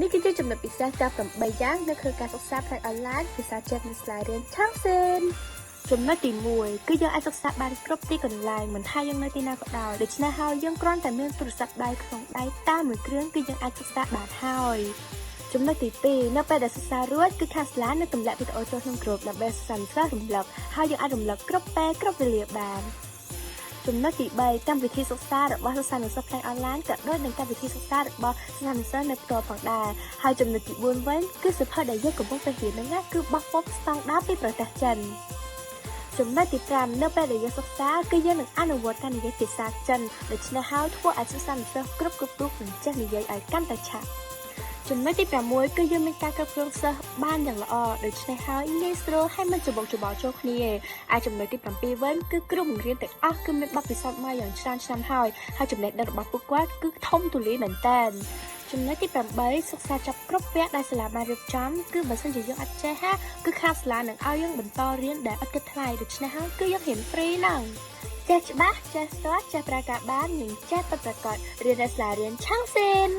នេះគឺជាចំណុចពិសេសតាម8យ៉ាងនៅក្នុងការសិក្សាផ្នែកអនឡាញភាសាចិននៅសាលារៀនឆាំងសេនចំណុចទី1គឺយើងអាចសិក្សាបានគ្រប់ទីកន្លែងមិនថាយើងនៅទីណាក៏ដោយដូច្នេះហើយយើងគ្រាន់តែមានទូរស័ព្ទដៃក្នុងដៃតាមមួយគ្រឿងគឺយើងអាចសិក្សាបានហើយចំណុចទី2នៅពេលដែលសិក្សារួចគឺខាងសាលានឹងទម្លាក់វីដេអូចូលក្នុងក្រុមដើម្បីសិក្សានិស្សិតរំលឹកហើយយើងអាចរំលឹកគ្រប់ពេលគ្រប់វេលាបានចំណុចទី3កម្មវិធីសិក្សារបស់សិស្សានុសិស្សផ្នែកអនឡាញក៏ដូចនឹងកម្មវិធីសិក្សារបស់សិស្សានុសិស្សនៅផ្ទាល់ផងដែរហើយចំណុចទី4វិញគឺសិភៅដែលយើងកំពុងតែរៀនហ្នឹងណាគឺបោះពុម្ពស្តង់ដារពីប្រទេសចិនចំណុចទី5នៅពេលដែលយើងសិក្សាគឺយើងនឹងអនុវត្តការនិយាយភាសាចិនដូច្នេះហើយធ្វើឲ្យសិស្សានុសិស្សគ្រប់រូបនឹងចេះនិយាយឲ្យកាន់តែឆាប់ចំណុចទី6គឺយើងមានការគ្រប់គ្រងសិស្សបានយ៉ាងល្អដូច្នេះហើយងាយស្រួលហើយមិនច្របូកច្របល់ចូលគ្នាឯចំណុចទី7វិញគឺគ្រូបង្រៀនទាំងអស់គឺមានបទពិសោធន៍មកយ៉ាងច្រើនឆ្នាំហើយចំណេះដឹងរបស់ពួកគាត់គឺធំទូលាយមែនទែនចំណុចទី8សិក្សាចាប់គ្រប់វគ្គដែលសាលាបានរៀបចំគឺបើសិនជាយើងអត់ចេះគឺខាងសាលានឹងឲ្យយើងបន្តរៀនដែលអត់គិតថ្លៃដូច្នេះហើយគឺយើងរៀនហ្វ្រីហ្នឹងចេះច្បាស់ចេះស្ទាត់ចេះប្រើការបាននិងចេះពិតប្រាកដរៀននៅសាលារៀនឆាំងសេន